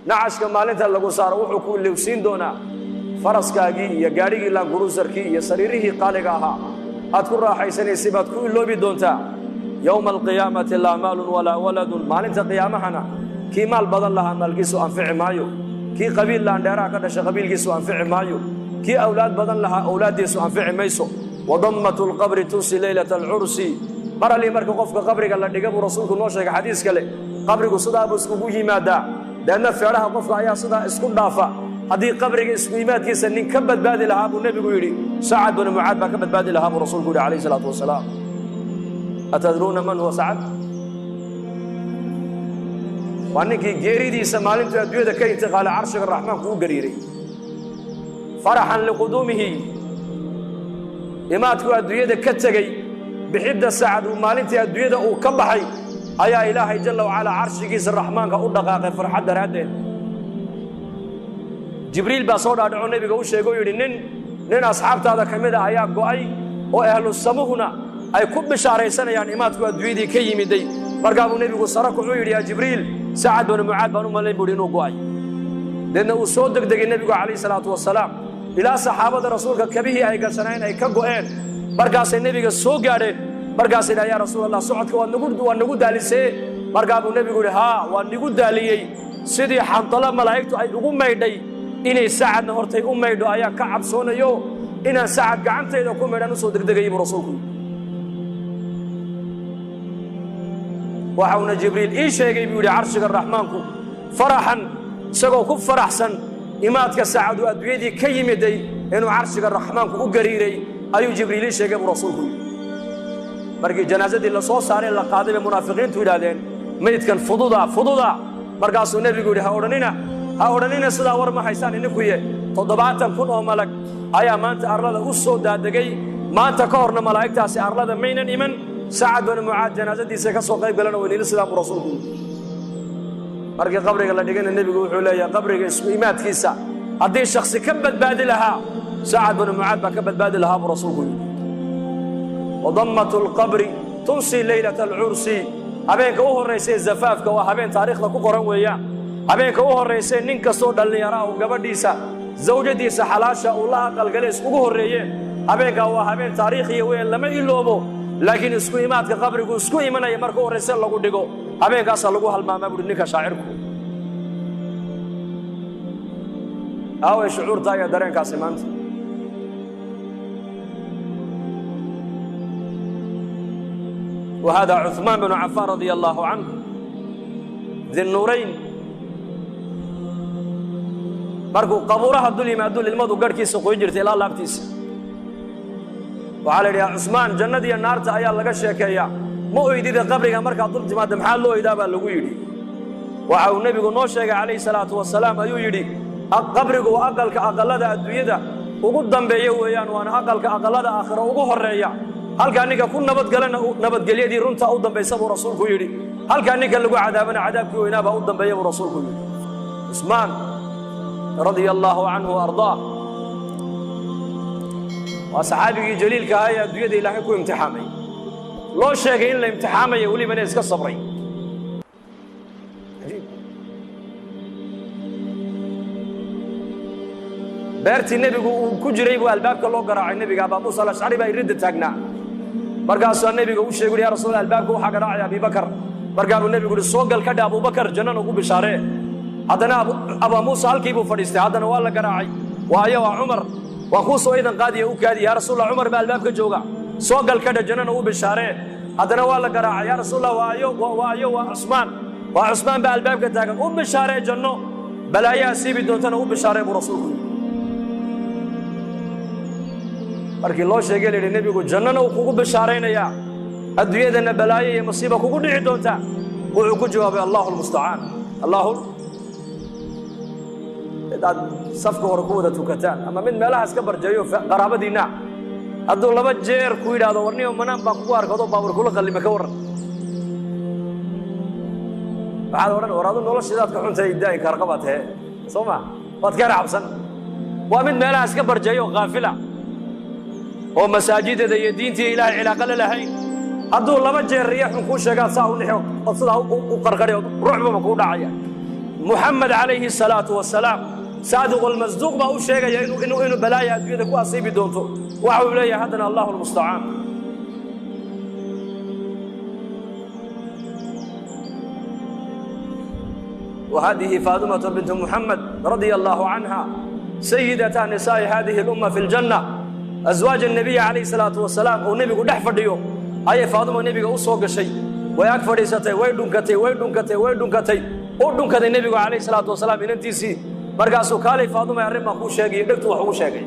nacashka maalinta lagu saaro wuxuu ku leewsiin doonaa faraskaagii iyo gaadhigii laanguruusarkii iyo sariirihii qaaliga ahaa aad ku raaxaysanaysay baad ku iloobi doontaa yowma alqiyaamati laa maalun walaa waladun maalinta qiyaamahana kii maal badan lahaa maalkiisu anfici maayo kii qabiil laandheeraha ka dhashay qabiilkiisu anfici maayo kii awlaad badan lahaa awlaaddiisu anfici mayso wadammatu lqabri tunsi leylata alcursi mar allii marka qofka qabriga la dhiga buu rasuulku noo sheegay xadiis kale qabrigu sidaa buu iskugu yimaadaa deedna feedhaha qofka ayaa sidaa isku dhaafa haddii qabriga isku yimaadkiisa nin ka badbaadi lahaa buu nebigu yidhi sacad binu mucaad baa ka badbaadi lahaa buu rasuulku yidhi calayhi salaatu wasalaam atadruuna man huwa sacad waa ninkii geeridiisa maalintuu adduunyada ka intiqaalay carshiga raxmaanku u gariiray faraxan liquduumihi imaadku adduunyada ka tegey bixidda sacad uu maalintii adduunyada uu ka baxay ayaa ilaahay jalla wacalaa carshigiisa raxmaanka u dhaqaaqay farxad daraaddeed jibriil baa soo dhaadhaco nebiga u sheegay oo yidhi nin asxaabtaada ka mid ah ayaa go'ay oo ahlu samuhuna ay ku bishaaraysanayaan imaadku adduunyadii ka yimiday markaa buu nebigu sara kuxuu yidhi yaa jibriil sacad binu mucaad baan u malayn buuhi inuu go'ay deedna uu soo degdegay nebigu calayhi salaatu wasalaam ilaa saxaabada rasuulka kabihii ay gashanayn ay ka go'een markaasay nebiga soo gaadheen markaasay idhaha yaa rasuul allah socodka waa nagu daalisee markaa buu nebigu yidhi haa waa nigu daaliyey sidii xantalo malaa'igtu ay ugu maydhay inay sacadna hortay u maydho ayaan ka cabsoonayo inaan sacad gacantayda ku maydhaan u soo degdegayay buu rasuulku yidhi waxauna jibriil ii sheegay buu yidhi carshiga raxmaanku faraxan isagoo ku faraxsan imaadka sacad uu adduunyadii ka yimiday inuu carshiga raxmaanku u gariiray ayuu jibriil ii sheegay buu rasuulku yidhi markii janaasadii la soo saaray la qaaday bay munaafiqiintu yidhaahdeen maydkan fududa markaasuu nebigu yidhi ha odhanina sidaa war ma haysaan idinkuye 70,000 oo malag ayaa maanta arlada u soo daadegay maanta ka horna malaa'igtaasi arlada maynan iman sacad binu mucaad janaasadiisa ka soo qayb galana weyniili sidaa buu rasuulku yidhi markii qabriga la dhigana nebigu wuxuu leeyahay qabriga isku imaadkiisa haddii shakhsi ka badbaadi lahaa sacad binu mucaad baa ka badbaadi lahaa buu rasuulku yidhi wadammatu lqabri tunsi leylata alcursi habeenka u horraysay zafaafka waa habeen taariikhda ku qoran weeyaan habeenka u horraysay nin kastoo dhallinyara uu gabadhiisa zawjadiisa xalaasha uu la aqalgale iskugu horreeyeen habeenkaa waa habeen taariikhiya weyn lama iloobo laakiin isku imaadka qabrigu isku imanaya marka u horrayse lagu dhigo habeenkaasaa lagu halmaamaa buuhi ninka shaacirku aaway shucuurtaa iyo dareenkaasi maanta وهذا عثمان بن عفان رضي الله عنه ذي النورين markuu qabuuraha dul yimaado ilmadu garkiisa qoyn jirtay ilaa laabtiisa waxaa la yidhaha cusmaan jannada iyo naarta ayaa laga sheekeeyaa ma oydida qabriga markaa dul timaada maxaa loo oydaa baa lagu yidhi waxa uu nebigu noo sheegay calayhi salaatu wasalaam ayuu yidhi qabrigu waa aqallada adduunyada ugu dambeeya weeyaan waana aqallada aakhiro ugu horreeya halkaa ninka ku nabadgalana nabadgelyadii runta u dambaysa buu rasuulku yidhi halkaa ninka lagu cadaabana cadaabkii weynaa baa u dambeeya buu rasuulku yidhi cusmaan radia allaahu canhu waardaah waa saxaabigii jaliilka ahaa ee adduunyada ilaahay ku imtixaamay loo sheegay in la imtixaamaya welibana iska sabray beertii nebigu uu ku jiray buu albaabka loo garaacay nebiga abaa muusa alashcari baa iridda taagnaa markaasuu nebiga u sheegay yaa rasuul albaabka waxaa garaacaya abibakar markaa buu nebigu yidhi soo gal ka dhe abubakar jannana ugu bishaaree haddana abaa muusa halkii buu fadhiistay haddana waa la garaacay waayo waa cumar waa kuu soo idan qaadiya u kaadiya yaa rasuulallah cumar baa albaabka jooga soo gal ka dhe jannana u bishaaree haddana waa la garaacay yaa rasuulallah waa cusmaan baa albaabka taagan u bishaaree janno balaayaha siibi doontana u bishaaree buu rasuulku yidhi markii loo sheegay la yidhi nebigu jannana uu kugu bishaaraynayaa adduunyadana balaayo iyo masiiba kugu dhici doontaa wuxuu ku jawaabay allahu lmustacaan aad safka hore ku wada tukataan ama mid meelahaas ka barjeeyo qaraabadiinna hadduu 2 jeer ku yidhaahdo warniyo manaan baan kugu arkado baabur kula qallima ka warran waxaad odhan war adu noloshidaad ka xuntay daa'in karqabaad hee soo ma waad ka raacabsan waa mid meelahaas ka barjeeyo qaafila oo masaajidada iyo diintii ilaahay cilaaqa la lahayn hadduu 2 jeer riixun kuu sheegaa saa u nixo oo sidaa u qarqari ruuxbaba kuu dhacaya محمد عليه الصلاة والسلام صادق المصدوق ما هو شيء إنه بلايا الدنيا كوا أصيب دونته وعو إليه هذا الله المستعان. وهذه فاطمة بنت محمد رضي الله عنها سيدة نساء هذه الأمة في الجنة أزواج النبي عليه الصلاة والسلام والنبي قد أحفر ديو أي فاطمة النبي أصوغ شيء ويكفر يستي ويدنكتي ودنكتي النبي عليه الصلاة والسلام إن أنتي مرقاسو كالي فاطمة يرمى أخو شاقي دكتو أخو شاقي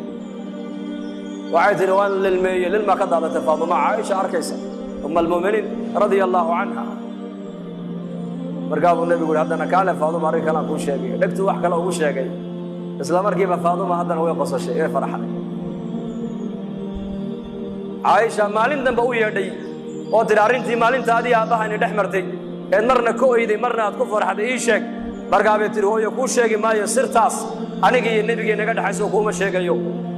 وعيت الوان للما قد هذا فاطمة عائشة أركيسة أم المؤمنين رضي الله عنها مرقابو النبي يقول هذا كالي فاطمة أريك أنا أخو شاقي دكتو أحكى له أخو شاقي إسلام أركيبا فاطمة هذا هو يقص الشيء إيه فرحة عائشة مالين دنبا ويردي oo diraarintii maalinta adii aabahan dhex martay ee marna ku oyday marna aad ku farxaday ii sheeg markaa bay tiri hooyo ku sheegi maayo sirtaas aniga iyo nabiga naga dhaxayso kuma sheegayo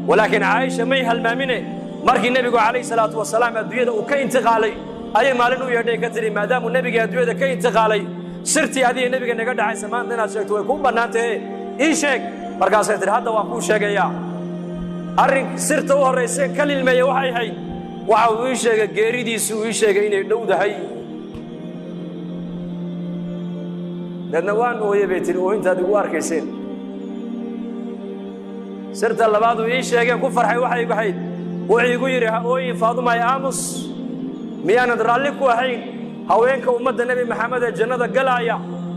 walaakin Aisha may halmaamine markii nabigu kaleey salaatu wasalaam adduunyada uu ka intiqaalay ayay maalin u yeedhay ka tiri maadaama nabiga adduunyada ka intiqaalay sirtii adii nabiga naga dhaxayso maanta inaad sheegto way ku banaantahay ii sheeg markaas ay tiri hadda waan ku sheegayaa arrin sirta u horeysay kaliilmeeyay waxay hayd waxa uu ii sheegay geeridiisu ii sheegay inay dhowdahay dadna waan ooyay bay tiri oo intaad ugu arkayseen sirta labaad uu ii sheegay ku farxay waxay igu hayd wuxuu igu yiri ooyin Faaduma ay aamus miyaanad raalli ku ahayn haweenka ummadda nabi maxamed ee jannada galaya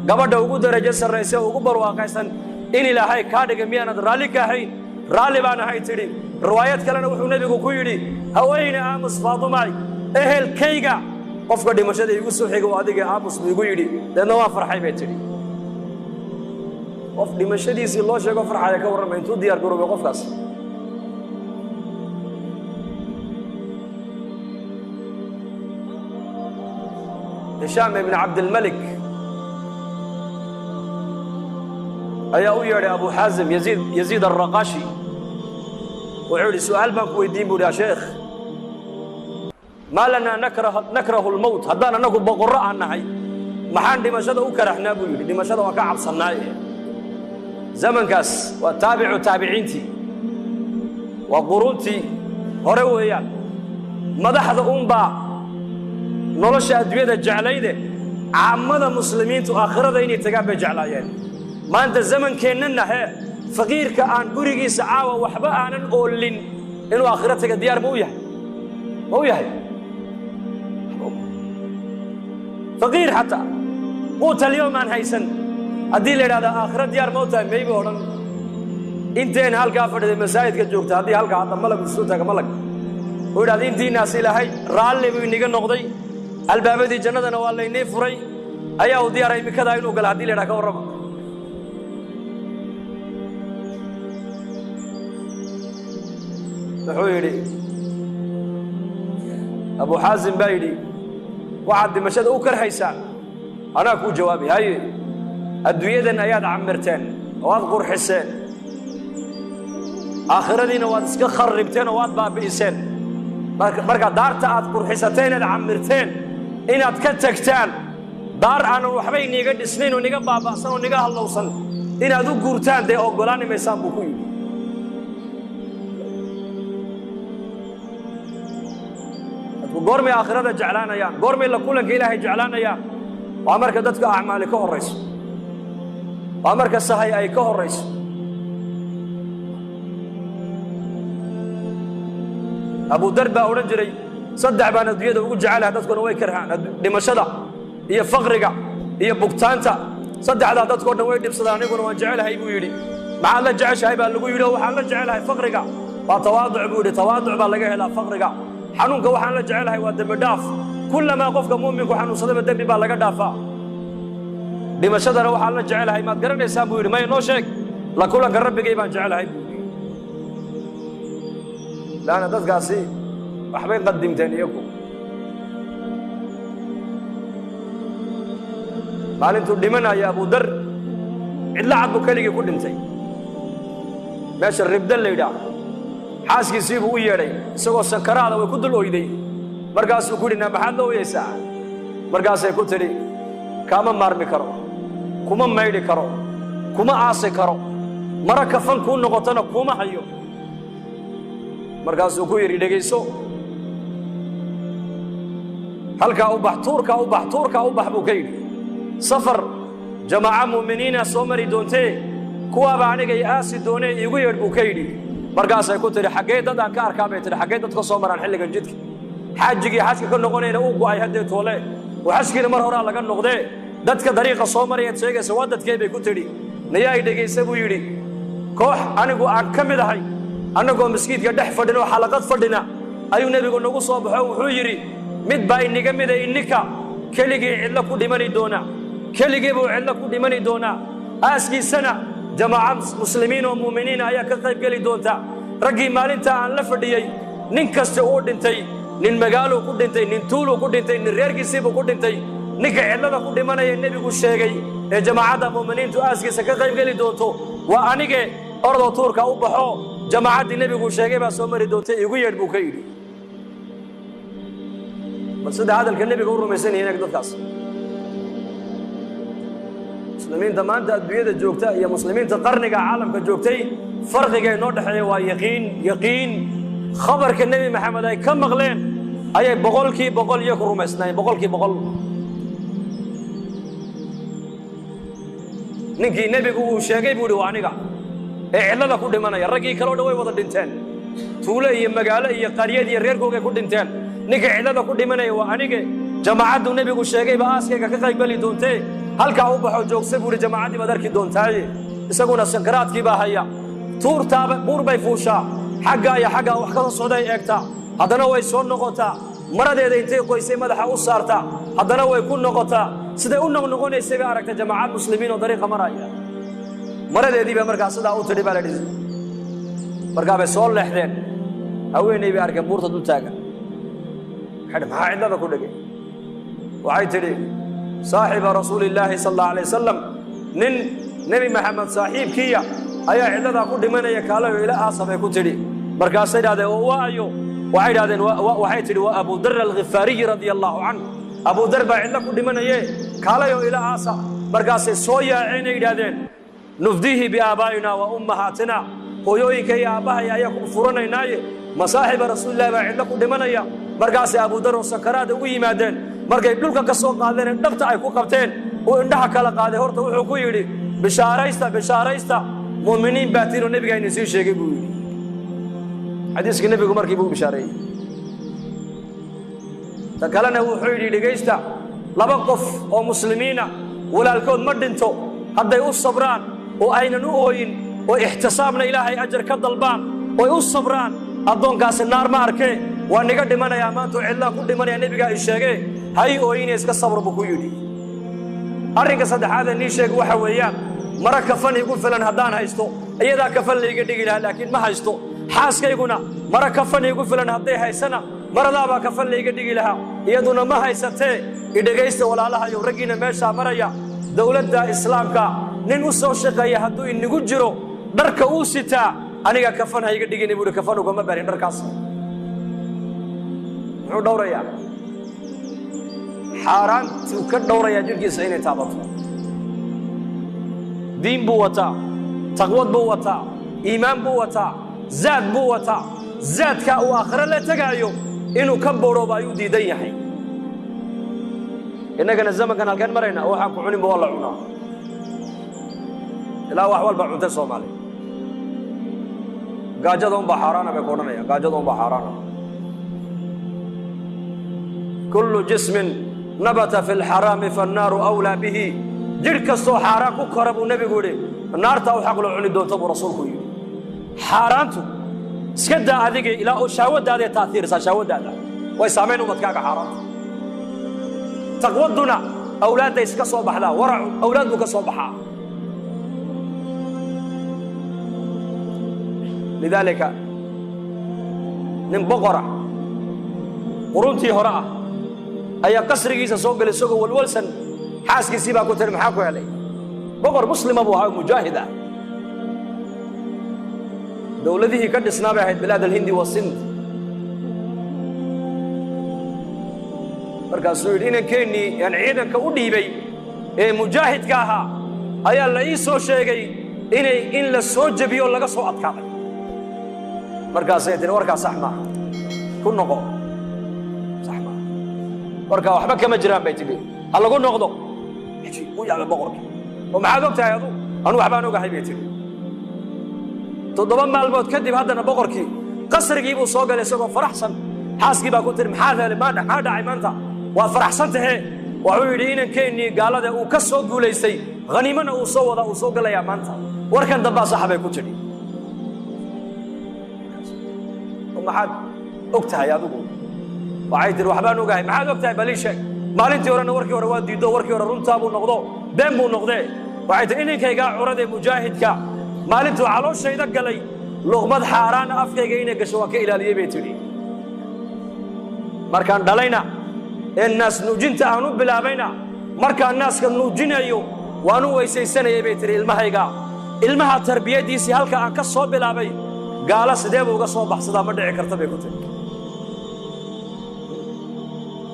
gabadha ugu darajo sarreeyay ugu barwaaqaysan in ilaahay ka dhigay miyaanad raalli ka ahayn raalli baan ahay tiri riwaayad kalena wuxuu nabigu ku yiri haweeney aamus Faaduma ehelkayga qofka dhimashada igu soo xigay oo adiga aamus igu yiri dadna waa farxay bay tiri qof dhimashadiisii loo sheego farxaya ka warramay intuu diyaar garoobay qofkaas هشام بن عبد الملك أيا ويا أبو حازم يزيد الرقاشي وعلي سؤال بنك ويدين يا شيخ ما لنا نكره الموت هدانا نقول بقراء النهي ما عندي مشهد وكرهنا بيقول دي مشهد وكعب صناعي زمن كاس وتابع تابعينتي وقرونتي هرويا مدحض أمبا نولش أدوية الجعلية عامة المسلمين تأخرها إني تجاب جعلايين ما أنت الزمن كأننا هي فقير كأن بريجي سعاوة وحباء عن الأولين إنه آخرتك الديار مويه فقير حتى قوت اليوم عن هيسن أديل هذا آخرت ديار موتى ما يبغون إنتين هالكافر المساجد كجوكت هذه هالكا هذا ملك السلطة كملك وهذا إنتين ناسيله هاي رالي بينيجا نقضي الباب دي جنة نوال لي نفري أيها وديار أي مكذا إنه قال أديل هذا كورم نحويري أبو حازم بايدي وعد مشهد أوكر حيسان أنا أكو جوابي هاي الدوية أياد عمرتين وأذكر حسين آخر دين وأذكر خربتين وأذ باب إنسان مركا دارت أذكر حستين العمرتين إن أتكتكتان دار أنا وحبي نيجا سنين ونيجا بابا سن ونيجا هاللوصن إن أذو قرتان ده أقولاني مسام بكوي قرمي آخرته جعلانا يا قرمي لكلك إلهي جعلانا يا وأمرك دتك أعمالك هو الرئيس وأمرك السهي أي كه الرئيس أبو دربة أورنجري صدع بان الدنيا وقول جعلها دتك نوي كرهان دمشدا هي فقرقة هي بوكتانتا صدع على دتك نوي دبصدان يقول وجعلها يبو يدي مع الله جعش هاي باللي يقول وحنا جعلها فقرقة وتواضع بودي تواضع بالله لا فقرقة حنونك waxaan la jecelahay waa dambi dhaaf kullama qofka muuminka waxaan sadaba dambi baa laga dhaafaa dhimashadana waxaan la jecelahay maad garanaysaa buu yiri ma inoo sheeg la kulanka rabbigay baan jecelahay laana dadkaasi waxbay qadimteen iyagu maalintuu dhimanaya Abu Dar cidla cad buu kaligii ku dhintay meesha ribda la yidhaahdo xaaskiisii buu u yeedhay isagoo sankaraada way ku dul oyday markaasuu ku dhina maxaad loo yeesaa markaasay ku tiri kaama maarmi karo kuma maydhi karo kuma aasi karo mara kafan kuu noqotana kuma hayo markaasuu ku yidhi dhegayso halkaa u bax tuurkaa u bax tuurkaa u bax buu ka yidhi safar jamaaca mu'miniina soo mari doontee kuwaaba aniga i aasi doonee iigu yeedh buu ka yidhi markaasay ku tidhi xaggee dad aan ka arkaa bay tidhi xaggee dad ka soo maraan xilligan jidka xaajigii xajka ka noqonayna uu go'ay haddee toole oo xajkiina mar horaa laga noqdee dadka dariiqa soo marayaad sheegaysa waa dadkee bay ku tidhi nayaa i dhegaysa buu yidhi koox anigu aan ka mid ahay annagoo maskiidka dhex fadhin oo xalaqad fadhina ayuu nebigu nagu soo baxo wuxuu yidhi mid baa inaga mida ininka keligii cidlo ku dhimani doona keligii buu cidlo ku dhimani doonaa aaskiisana jamaaca muslimiin oo mu'miniina ayaa ka qayb geli doonta raggii maalinta aan la fadhiyey nin kasta uu dhintay nin magaaluu ku dhintay nin tuuluu ku dhintay nin reerkiisiibuu ku dhintay ninka cidlada ku dhimanaya nebigu sheegay ee jamaacadda mu'miniintu aaskiisa ka qayb geli doonto waa anige ordoo tuurka u baxo jamaacaddii nebigu sheegay baa soo mari doonta iigu yeedh buu ka yidhi bal sida hadalka nebiga u rumaysan yihiin dadkaas muslimiinta maanta adduunyada joogta iyo muslimiinta qarniga caalamka joogtay farqiga inoo dhexeeya waa yaqiin khabarka nebi maxamed ay ka maqleen ayay boqolkiiba boqol iyo ku rumaysnaayeen boqolkiiba boqol ninkii nebigu uu sheegay buu yidhi waa aniga ee cidlada ku dhimanaya raggii kaloo dhan way wada dhinteen tuulo iyo magaalo iyo qaryad iyo reerkoogay ku dhinteen ninka cidlada ku dhimanaya waa anige jamaacaddu nebigu sheegayba aaskayga ka qayb geli doontee halkaa u baxoo joogsa buu yidhi jamaacaddii baad arki doontaaye isaguna sankaraadkii baa haya tuurtaaba buur bay fuushaa xaggaa iyo xaggaa wax kala socday eegtaa haddana way soo noqotaa maradeeda intay qoysay madaxa u saartaa haddana way ku noqotaa siday u noqnoqonaysay bay aragtay jamaacad muslimiin oo dariiqa maraya maradeedii bay markaa sidaa u tidhi baa la dhihi markaa bay soo leexdeen haweenay bay arkeen buurta dul taagan waxay maxaa cidlada ku dhegay waxay tidhi saaxiba rasuulillaahi sal allahu alayh wasalam nin nebi maxamed saaxiibkiiya ayaa cidladaa ku dhimanaya kaalayo ila aasa bay ku tidhi markaasay idhahdeen oo waayo waxay idhahdeen waxay tidhi waa abu dar alghifaariyi radia allahu canhu abu dar baa cidlo ku dhimanaye kaalayo ila aasa markaasay soo yaaceen ay idhahdeen nufdihi biaabaa'ina wa ummahaatina hooyooyinka iyo aabbahay ayaa ku furanaynaaye masaaxiba rasuulillahi baa cidlo ku dhimanaya markaasay abu dar oo sakaraada ugu yimaadeen markay dhulka ka soo qaadeen ee dhabta ay ku qabteen uu indhaha kala qaaday horta wuxuu ku yidhi bishaaraysta bishaaraysta mu'miniin baa tiinoo nebiga ina sii sheegay buu yidhi xadiiska nebigu markii buu bishaareeyey ta kalena wuxuu yidhi dhegaysta laba qof oo muslimiina walaalkood ma dhinto hadday u sabraan oo aynan u ooyin oo ixtisaabna ilaahay ajar ka dalbaan oo u sabraan addoonkaasi naar ma arkee waa niga dhimanayaa maanta oo cidlaan ku dhimanaya nebigaa i sheegee hay ooyine iska sabr buu ku yidhi arrinka saddexaad ee nii sheeg waxa weeyaan mara kafan igu filan haddaan haysto iyadaa kafan layga dhigi lahaa laakiin ma haysto xaaskayguna mara kafan igu filan hadday haysana maradaabaa kafan layga dhigi lahaa iyaduna ma haysatee idhegaysta walaalahayow raggiina meeshaa maraya dowladda islaamka nin u soo shaqeeya hadduu inigu jiro dharka uu sitaa aniga kafan ha iga dhigini buuhi kafan ugama barin dharkaas muxuu dhowrayaa xaaraantuu ka dhowrayaa jidhkiisa inay taabato diin buu wataa taqwad buu wataa iimaan buu wataa zaad buu wataa zaadkaa uu aakhiro la tegaayo inuu ka boorooba ayuu diidan yahay innagana zamankan halkeen marayna waxaan ku cuninba waa la cunaa ilaa wax walba cuntay soomaaliya gaajada unbaa xaaraana bay ku odhanaya gaajada unbaa xaaraana kullu jismin nabata fi lxaraami fannaaru awlaa bihi jidh kastoo xaaraan ku kora buu nebigu yidhi naartaa u xaq loo cuni doonta buu rasuulku yidhi xaaraantu iska daa adiga ilaa oo shahwadaaday taaiirisaa shahwadaada way saamayn ubadkaaga xaaraanta taqwaduna awlaadday iska soo baxdaa waracu awlaad buu ka soo baxaa lidaalika nin boqora quruntii hore ah ayaa qasrigiisa soo galay isagoo walwalsan xaaskiisii baa ku tiri maxaa ku helay boqor muslima buu ahaa mujaahid ah dowladihii ka dhisnaa bay ahayd bilaad alhindi wasind markaasuu yidhi inankeenii aan ciidanka u dhiibay ee mujaahidka ahaa ayaa la ii soo sheegay in la soo jabiyo laga soo adkaaday markaasay tiri warkaa sax maaha ku noqo sax maaha warkaa waxba kama jiraan bay tiri ha lagu noqdo u yaaba boqorkii oo maxaad og tahay anu waxbaan ogahay bay tiri 7 maalmood kadib haddana boqorkii qasrigii buu soo galay isagoo faraxsan xaaskii baa ku tiri maxaa dhacay maanta waad faraxsan tahay wuxuu yidhi inankeenii gaalada uu ka soo guulaystay haniimana uu soo galayaa maanta warkan dambaa saxa bay ku tidhi maxaad og tahay adigu waxay tiri waxbaan ogahay maxaad og tahay balii sheeg maalintii horena warkii hore waa diiddo warkii hore runtaa buu noqdo been buu noqdee waxay tiri inankaygaa curadee mujaahidka maalintuu calooshayda galay luqmad xaaraana afkayga inay gasho waa ka ilaaliyey bay tidhi markaan dhalayna ee naas nuujinta aan u bilaabayna markaan naaska nuujinayo waan u weysaysanayay bay tiri ilmaha tarbiyadiisii halka aan ka soo bilaabay gaala sidee buu uga soo baxsadaa ma dhici karta bay ku tiri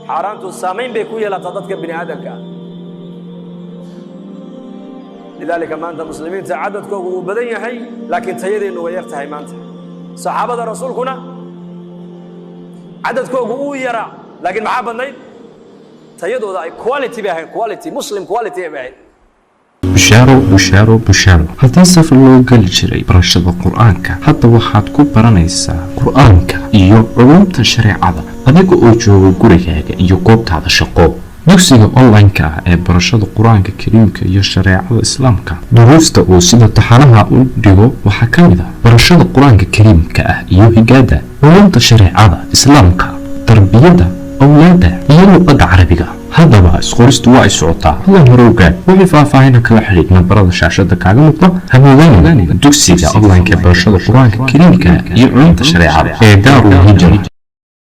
xaaraantu saamayn bay ku yeelataa dadka bini aadamka lidaalika maanta muslimiinta cadadkoogu uu badan yahay laakiin tayadeennu way yar tahay maanta saxaabada rasuulkuna cadadkoogu uu yaraa laakiin maxaa badnayd tayadooda ay quality bay ahayn quality muslim quality bay ahayn bushaaro haddii safar loo geli jiray barashada qur-aanka hadda waxaad ku baranaysaa qur-aanka iyo culumta shareecada adiga oo jooga gurigaaga iyo goobtaada shaqo dugsiga online-ka ah ee barashada qur-aanka kariimka iyo shareecada islaamka duruusta uu sida taxanaha u dhigo waxaa ka mid ah barashada qur-aanka kariimka ah iyo higaada culumta shareecada islaamka tarbiyada awlaada iyo luqadda carabiga haddaba isqoristu waa ay socotaa hadan hore ogaad wixii faahfaahina kala xidhiid nambarada shaashada kaaga muuqda hamoodaan dugsiga online-ka ee barashada qur-aanka kariimka iyo culumta shareecada ee daarul hijra